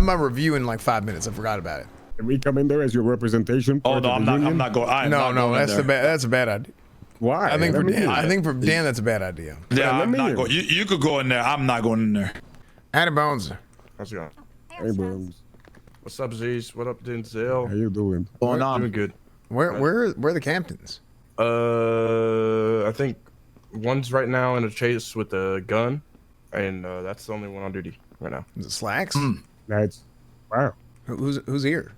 have my review in like 5 minutes. I forgot about it. Can we come in there as your representation? Oh no, I'm not going. No, that's a bad idea. Why? I think for Dan that's a bad idea. Yeah, I'm not going. You could go in there. I'm not going in there. Addy Bones. How's it going? Hey, Bones. What's up, Z's? What up, Denzel? How you doing? Going on? Doing good. Where are the captains? I think one's right now in a chase with a gun, and that's the only one on duty right now. Is it Slacks? That's wow. Who's here?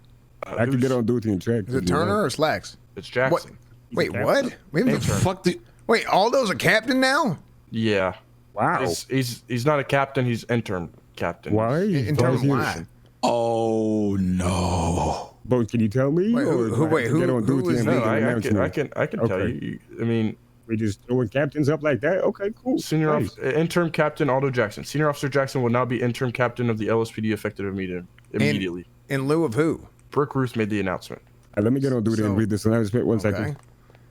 I can get on duty and check. Is it Turner or Slacks? It's Jackson. Wait, what? Wait, Aldo's a captain now? Yeah. Wow. He's not a captain. He's interim captain. Why? Interim why? Oh no. Bones, can you tell me? Wait, who get on duty is and No, make an announcement? I can tell you. I mean, we just throwing captains up like that? Okay, cool. Interim captain Aldo Jackson. Senior Officer Jackson will now be interim captain of the LSPD effective immediately. In lieu of who? Brooke Ruth made the announcement. Let me get on duty and read this announcement. One second.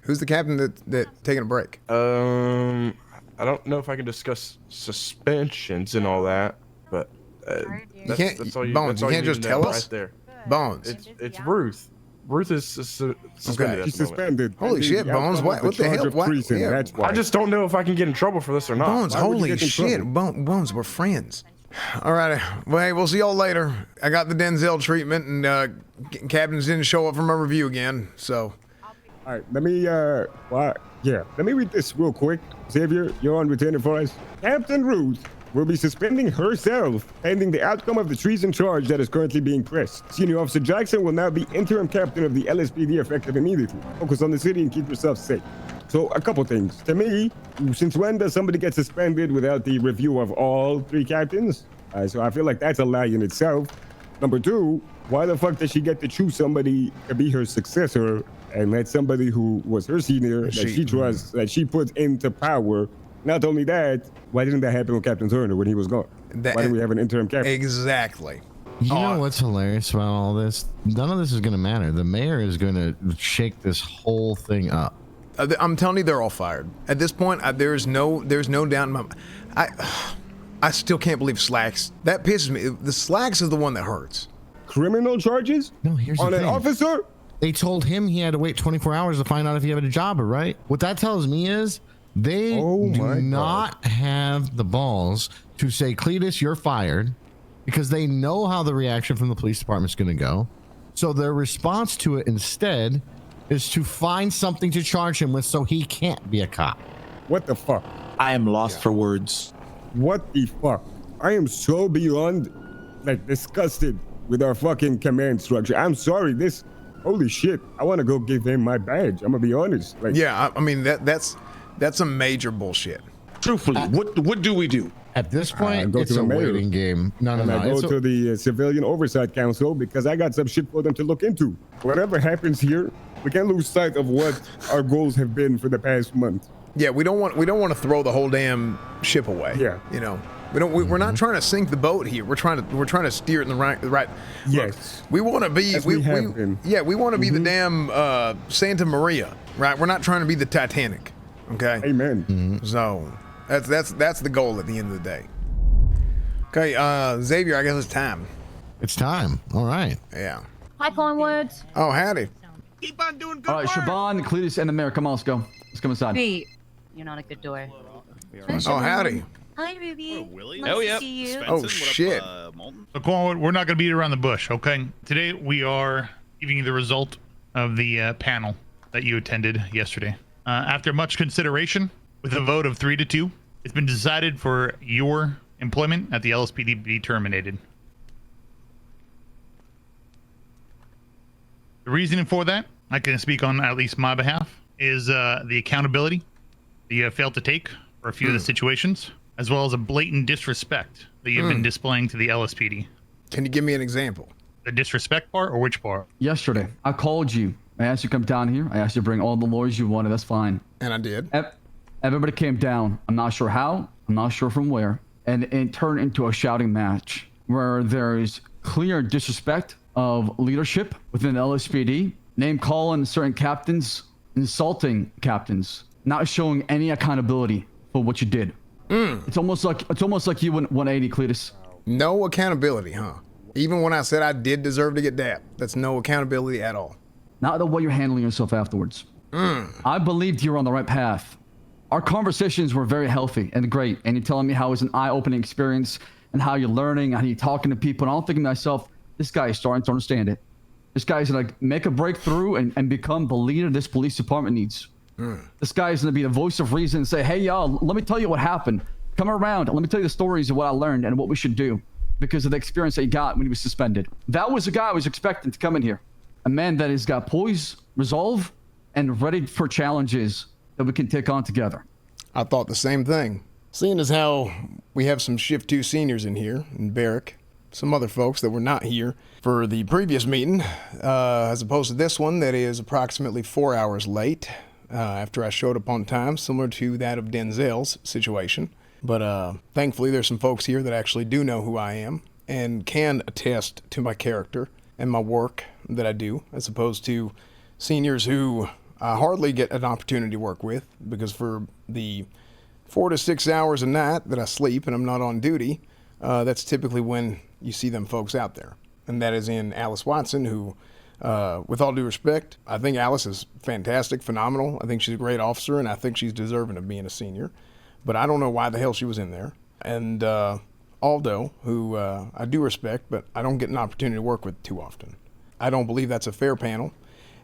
Who's the captain that taking a break? I don't know if I can discuss suspensions and all that, but you can't. That's all you, Bones, you can't just tell us. Right there. Bones. It's Ruth. Ruth is suspended. Okay. She's suspended. Holy shit, Bones! What the hell? Yeah. That's why. I just don't know if I can get in trouble for this or not. Bones, holy shit, Bones, we're friends. All right, well, hey, we'll see y'all later. I got the Denzel treatment, and captains didn't show up for my review again, so. All right, let me let me read this real quick. Xavier, you're on retainer for us. Captain Ruth will be suspending herself pending the outcome of the treason charge that is currently being pressed. Senior Officer Jackson will now be interim captain of the LSPD effective immediately. Focus on the city and keep yourself safe. So a couple things. To me, since when does somebody get suspended without the review of all 3 captains? So I feel like that's a lie in itself. Number 2, why the fuck does she get to choose somebody to be her successor and let somebody who was her senior that she trusts, that she put into power? Not only that, why didn't that happen with Captain Turner when he was gone? Why didn't we have an interim captain? Exactly. You know what's hilarious about all this? None of this is going to matter. The mayor is going to shake this whole thing up. I'm telling you, they're all fired. At this point, there's no doubt in my mind. I still can't believe Slacks. That pisses me. The Slacks is the one that hurts. Criminal charges? No, here's the thing. On an officer? They told him he had to wait 24 hours to find out if he had a job, right? What that tells me is they do not have the balls to say, Cletus, you're fired, because they know how the reaction from the police department is going to go. So their response to it instead is to find something to charge him with so he can't be a cop. What the fuck? I am lost for words. What the fuck? I am so beyond, disgusted with our fucking command structure. I'm sorry, holy shit. I want to go give him my badge. I'm gonna be honest. Yeah, I mean, that's some major bullshit. Truthfully, what do we do? At this point, it's a mayor. waiting game. No. I go to the Civilian Oversight Council because I got some shit for them to look into. Whatever happens here, we can't lose sight of what our goals have been for the past month. Yeah, we don't want to throw the whole damn ship away. Yeah, you know, we're not trying to sink the boat here. We're trying to steer it in the right. Yes, look, we want to be. We want to be the damn Santa Maria, right? We're not trying to be the Titanic. Okay. Amen. So that's the goal at the end of the day. Okay, Xavier, I guess it's time. It's time. All right. Yeah. Hi, Cornwood. Oh, howdy. Keep on doing good All right, Siobhan, Cletus, and the mayor. Come on, let's go. Let's come inside. Wait, you're not a good door. Oh, howdy. Hi, Ruby. Oh, yeah. Oh, shit. So, Cornwood, we're not going to beat around the bush, okay? Today, we are giving you the result of the panel that you attended yesterday. After much consideration, with a vote of 3-2, it's been decided for your employment at the LSPD be terminated. The reasoning for that, I can speak on at least my behalf, is the accountability that you have failed to take for a few of the situations, as well as a blatant disrespect that you've been displaying to the LSPD. Can you give me an example? The disrespect part or which part? Yesterday, I called you. I asked you to come down here. I asked you to bring all the lawyers you wanted. That's fine. And I did. Everybody came down. I'm not sure how. I'm not sure from where. And it turned into a shouting match where there is clear disrespect of leadership within the LSPD, name calling certain captains, insulting captains, not showing any accountability for what you did. It's almost like you went 180, Cletus. No accountability, huh? Even when I said I did deserve to get dapped, that's no accountability at all. Not the way you're handling yourself afterwards. I believed you were on the right path. Our conversations were very healthy and great, and you're telling me how it was an eye-opening experience and how you're learning, how you're talking to people, and I'm thinking to myself, this guy is starting to understand it. This guy's gonna make a breakthrough and become the leader this police department needs. This guy is gonna be the voice of reason and say, hey y'all, let me tell you what happened. Come around, let me tell you the stories of what I learned and what we should do because of the experience that he got when he was suspended. That was the guy I was expecting to come in here. A man that has got poise, resolve, and ready for challenges that we can take on together. I thought the same thing. Seeing as how we have some Shift 2 seniors in here, and Barrick, some other folks that were not here for the previous meeting, as opposed to this one that is approximately 4 hours late after I showed up on time, similar to that of Denzel's situation. But thankfully there's some folks here that actually do know who I am and can attest to my character and my work that I do, as opposed to seniors who I hardly get an opportunity to work with, because for the 4 to 6 hours a night that I sleep and I'm not on duty, that's typically when you see them folks out there. And that is in Alice Watson, who, with all due respect, I think Alice is fantastic, phenomenal. I think she's a great officer, and I think she's deserving of being a senior. But I don't know why the hell she was in there. And Aldo, who I do respect, but I don't get an opportunity to work with too often. I don't believe that's a fair panel.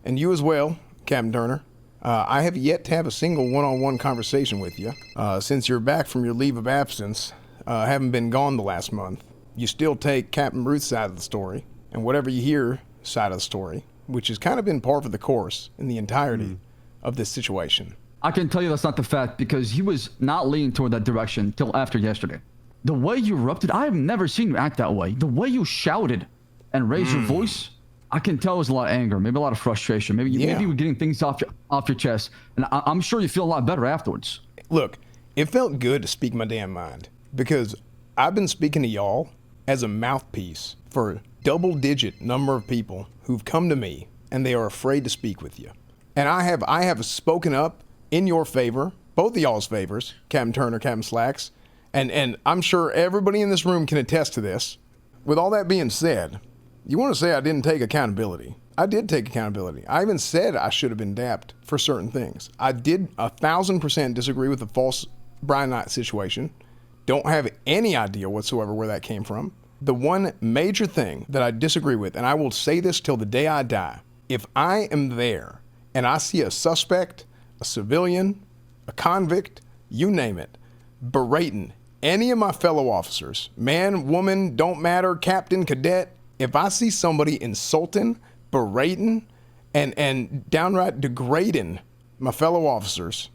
And you as well, Captain Turner. I have yet to have a single one-on-one conversation with you. Since you're back from your leave of absence, haven't been gone the last month. You still take Captain Ruth's side of the story, and whatever you hear side of the story, which has kind of been par for the course in the entirety of this situation. I can tell you that's not the fact, because he was not leaning toward that direction till after yesterday. The way you erupted, I have never seen you act that way. The way you shouted and raised your voice, I can tell it was a lot of anger, maybe a lot of frustration. Maybe you were getting things off your chest, and I'm sure you feel a lot better afterwards. Look, it felt good to speak my damn mind, because I've been speaking to y'all as a mouthpiece for a double-digit number of people who've come to me, and they are afraid to speak with you. And I have spoken up in your favor, both of y'all's favors, Captain Turner, Captain Slacks, and I'm sure everybody in this room can attest to this. With all that being said, you want to say I didn't take accountability. I did take accountability. I even said I should have been dapped for certain things. I did 1,000% disagree with the false Brian Knight situation. Don't have any idea whatsoever where that came from. The one major thing that I disagree with, and I will say this till the day I die, if I am there and I see a suspect, a civilian, a convict, you name it, berating any of my fellow officers, man, woman, don't matter, captain, cadet, if I see somebody insulting, berating, and downright degrading my fellow officers,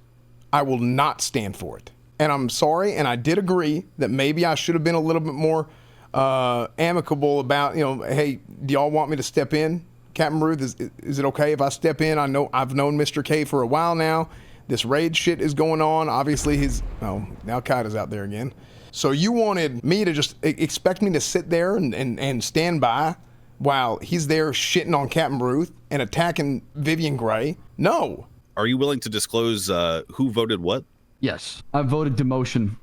I will not stand for it. And I'm sorry, and I did agree that maybe I should have been a little bit more amicable about, hey, do y'all want me to step in? Captain Ruth, is it okay if I step in? I know I've known Mr. K for a while now. This raid shit is going on. Obviously, now Al-Qaeda's out there again. So you wanted me to just expect me to sit there and stand by while he's there shitting on Captain Ruth and attacking Vivian Gray? No. Are you willing to disclose who voted what? Yes. I voted demotion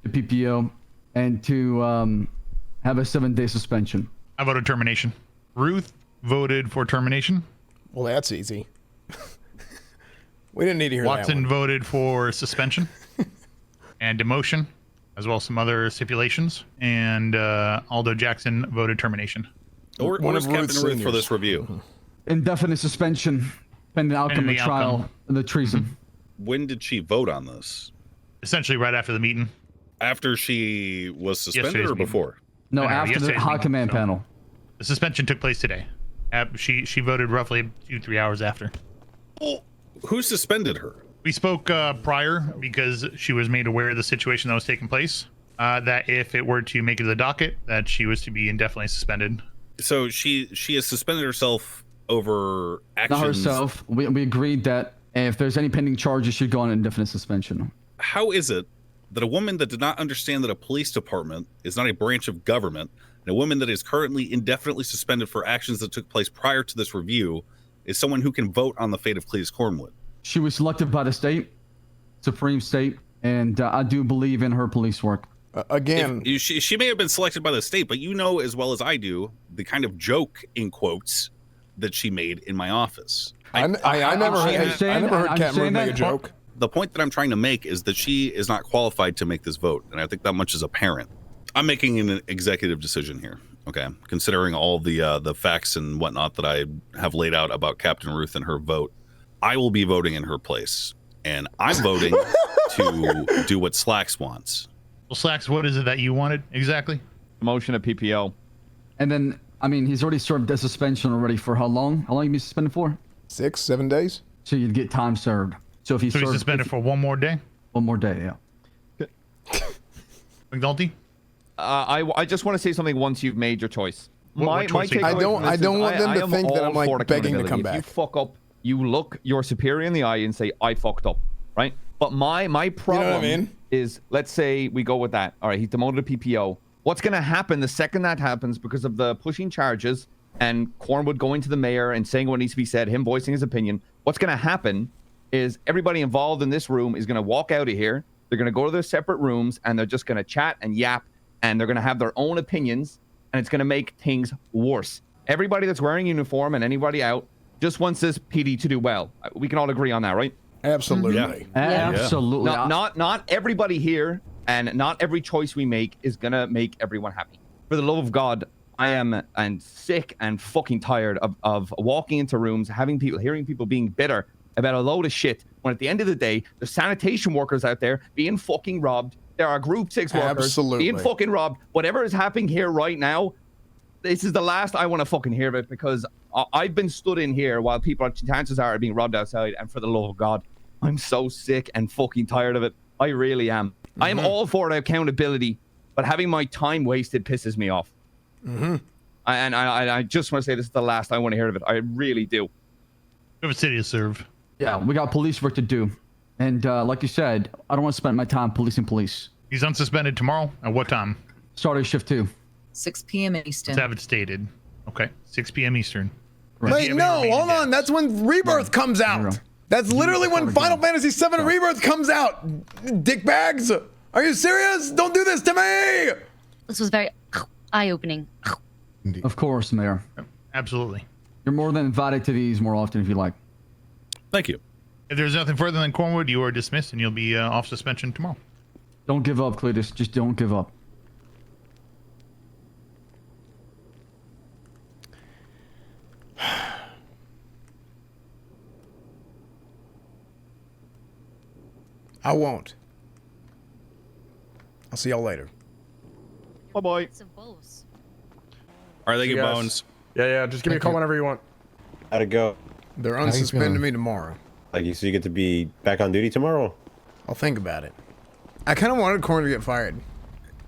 to PPO and to have a 7-day suspension. I voted termination. Ruth voted for termination. Well, that's easy. We didn't need to hear Watson that one. voted for suspension and demotion, as well as some other stipulations. And Aldo Jackson voted termination. Where's Captain Ruth for this review? Indefinite suspension pending the outcome of the trial of the treason. When did she vote on this? Essentially right after the meeting. After she was suspended Yesterday's or before? No, after the high command panel. The suspension took place today. She voted roughly 2-3 hours after. Well, who suspended her? We spoke prior because she was made aware of the situation that was taking place. That if it were to make it to the docket, that she was to be indefinitely suspended. So she has suspended herself over actions. Not herself. We agreed that if there's any pending charges, she'd go on indefinite suspension. How is it that a woman that did not understand that a police department is not a branch of government, and a woman that is currently indefinitely suspended for actions that took place prior to this review is someone who can vote on the fate of Cletus Cornwood? She was selected by the state, Supreme State, and I do believe in her police work. Again, she may have been selected by the state, but you know as well as I do the kind of joke in quotes that she made in my office. I never heard Captain Ruth make a joke. The point that I'm trying to make is that she is not qualified to make this vote, and I think that much is apparent. I'm making an executive decision here, okay? Considering all the facts and whatnot that I have laid out about Captain Ruth and her vote, I will be voting in her place, and I'm voting to do what Slacks wants. Well, Slacks, what is it that you wanted exactly? Motion of PPO. And then, I mean, he's already served a suspension already for how long? How long you been suspended for? 6, 7 days. So you'd get time served. So if he's suspended for one more day? One more day, yeah. McNulty? I just want to say something once you've made your choice. What choice I don't want them to think that I'm like begging to come back. If you fuck up, you look your superior in the eye and say, I fucked up, right? But my problem You know what I mean? is, let's say we go with that. All right, he's demoted to PPO. What's going to happen the second that happens because of the pushing charges and Cornwood going to the mayor and saying what needs to be said, him voicing his opinion, what's going to happen is everybody involved in this room is going to walk out of here. They're going to go to their separate rooms and they're just going to chat and yap and they're going to have their own opinions and it's going to make things worse. Everybody that's wearing uniform and anybody out just wants this PD to do well. We can all agree on that, right? Absolutely. Absolutely. Not everybody here and not every choice we make is going to make everyone happy. For the love of God, I am sick and fucking tired of walking into rooms, hearing people being bitter about a load of shit when at the end of the day, there's sanitation workers out there being fucking robbed. There are Group 6 workers being fucking robbed. Whatever is happening here right now, this is the last I want to fucking hear of it because I've been stood in here while people, chances are being robbed outside. And for the love of God, I'm so sick and fucking tired of it. I really am. I am all for accountability, but having my time wasted pisses me off. I just want to say this is the last I want to hear of it. I really do. We have a city to serve. Yeah, we got police work to do. And like you said, I don't want to spend my time policing police. He's unsuspended tomorrow. At what time? Starting shift 2. 6 p.m. Eastern. Let's have it stated. Okay, 6 p.m. Eastern. Wait, no, hold on. That's when Rebirth comes out. That's literally when Final Fantasy VII Rebirth comes out. Dickbags, are you serious? Don't do this to me. This was very eye-opening. Of course, Mayor. Absolutely. You're more than invited to these more often if you like. Thank you. If there's nothing further than Cornwood, you are dismissed and you'll be off suspension tomorrow. Don't give up, Cletus. Just don't give up. I won't. I'll see y'all later. Bye-bye. It's a boss. Are they You get guys- bones? Yeah, just give me a call whenever you want. How'd it go? They're unsuspending me tomorrow. Like, so you get to be back on duty tomorrow? I'll think about it. I kind of wanted Corn to get fired.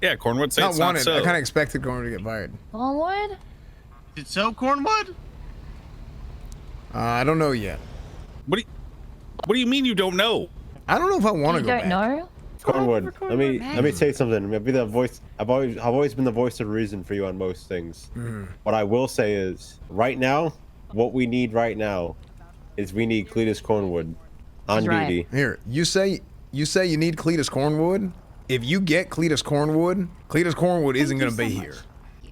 Yeah, Cornwood say Not it's wanted. not so. I kind of expected Corn to get fired. Cornwood? Is it so, Cornwood? I don't know yet. What do you mean you don't know? I don't know if I want to You go don't back. know? Cornwood, let me say something. I'll be the voice. I've always been the voice of reason for you on most things. What I will say is, right now, what we need right now is we need Cletus Cornwood on That's right. duty. Here, you say you need Cletus Cornwood. If you get Cletus Cornwood isn't going to be here.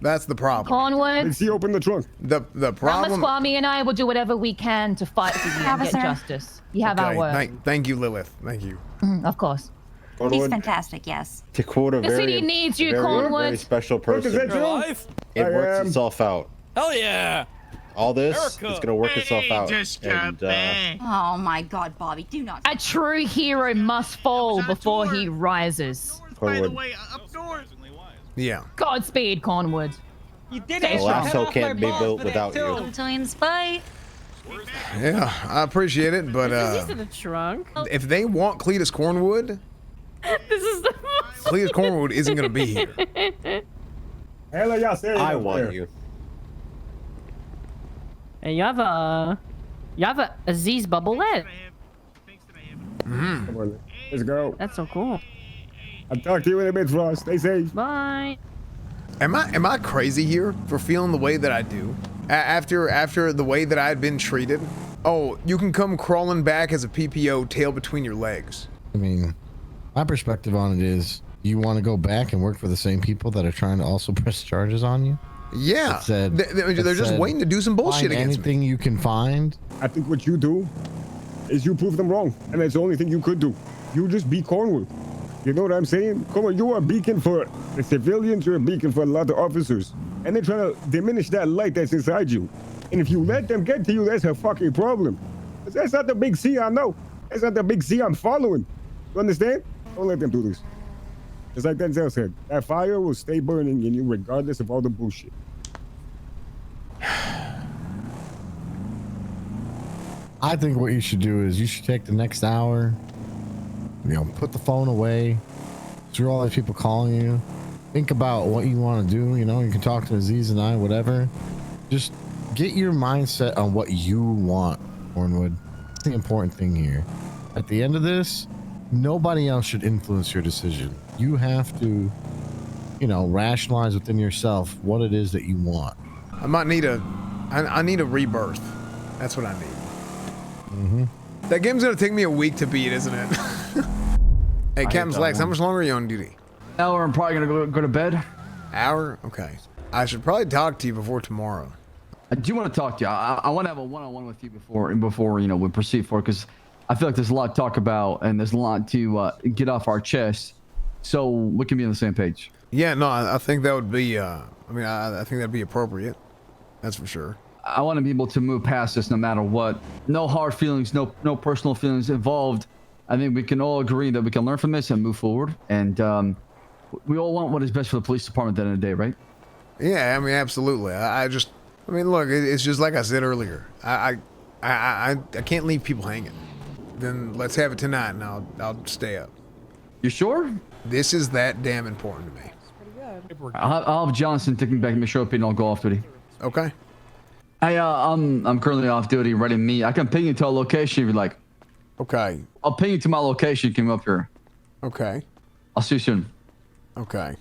That's the problem. Cornwood, Let's see, open the trunk. The problem. Ramaswamy and I will do whatever we can to fight for you and get justice. You have our word. Thank you, Lilith. Thank you. Of course. He's Cornwood, fantastic, yes. to quote a The very, city needs you, very, Cornwood. very special Look, is person, that you? it I works am. itself out. Hell yeah! All this is gonna work itself out. And, Oh my god, Bobby, do not. A true hero must fall before he rises. Cornwood, Yeah. Godspeed, Cornwood. You did the lasso can't be built without you. Time spite. Yeah, I appreciate it, but the trunk. if they want Cletus Cornwood, This is the Cletus Cornwood isn't going to be here. Hello, yes, there you I go, want there. you. And you have a Aziz bubblehead. Come on, let's go. That's so cool. I'll talk to you in a bit, Frost. Stay safe. Bye. Am I crazy here for feeling the way that I do? After the way that I had been treated? Oh, you can come crawling back as a PPO, tail between your legs. I mean, my perspective on it is You want to go back and work for the same people that are trying to also press charges on you? Yeah, Said, they're just waiting to do some bullshit find against anything me. you can find. I think what you do is you prove them wrong, and that's the only thing you could do. You just be Cornwood. You know what I'm saying? Come on, you are a beacon for the civilians. You're a beacon for a lot of officers, and they're trying to diminish that light that's inside you. And if you let them get to you, that's a fucking problem. That's not the big C I know. That's not the big C I'm following. You understand? Don't let them do this. It's like Denzel said, that fire will stay burning in you regardless of all the bullshit. I think what you should do is you should take the next hour, put the phone away, through all these people calling you, think about what you want to do. You can talk to Aziz and I, whatever. Just get your mindset on what you want, Cornwood. That's the important thing here. At the end of this, nobody else should influence your decision. You have to, rationalize within yourself what it is that you want. I might need I need a rebirth. That's what I need. That game's gonna take me a week to beat, isn't it? Hey, Captain Lex, how much longer are you on duty? Hour. I'm probably gonna go to bed. Hour? Okay. I should probably talk to you before tomorrow. I do want to talk to you. I want to have a one-on-one with you before we proceed forward, because I feel like there's a lot to talk about and there's a lot to get off our chest, so we can be on the same page. Yeah, no, I think that would be. I think that'd be appropriate. That's for sure. I want to be able to move past this no matter what. No hard feelings, no personal feelings involved. I think we can all agree that we can learn from this and move forward. And we all want what is best for the police department at the end of the day, right? Yeah, absolutely. Look, it's just like I said earlier. I can't leave people hanging. Then let's have it tonight, and I'll stay up. You sure? This is that damn important to me. I'll have Johnson take me back and make sure and I'll go off duty. Okay. I'm currently off duty, ready to meet. I can ping you to a location if you like. Okay. I'll ping you to my location. You can come up here. Okay. I'll see you soon. Okay.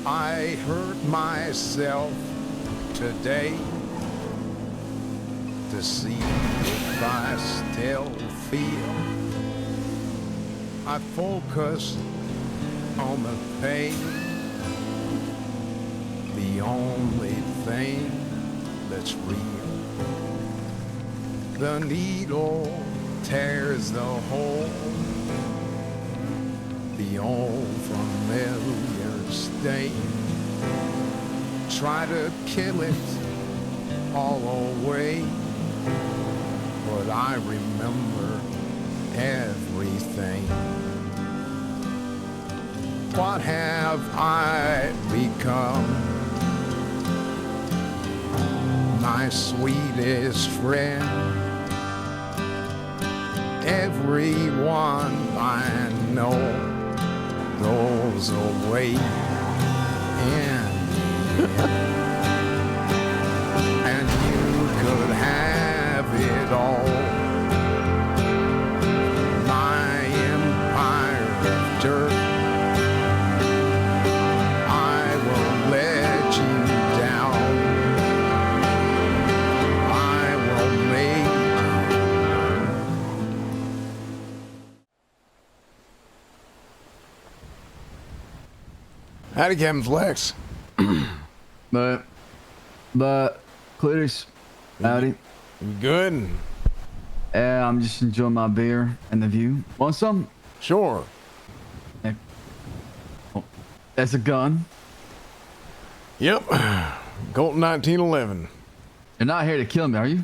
I hurt myself today to see if I still feel. I focus on the pain, the only thing that's real. The needle tears the hole, the old familiar stain. Try to kill it all away, but I remember everything. What have I become? My sweetest friend. Everyone I know goes away and you could have it all. My empire of dirt, I will let you down. I will make you. Howdy, Captain Flex. But Cletus, howdy. Good. Yeah, I'm just enjoying my beer and the view. Want some? Sure. Hey. Oh, that's a gun. Yep. Colt 1911. You're not here to kill me, are you?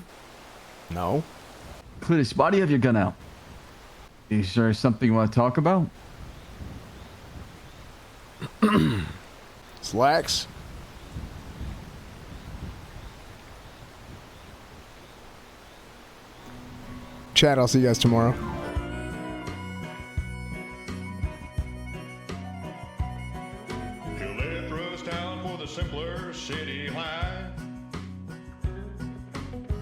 No. Cletus, why do you have your gun out? Is there something you want to talk about? Slacks. Chat, I'll see you guys tomorrow. He left Rust Town for the simpler city life,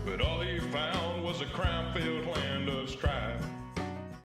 but all he found was a crime-filled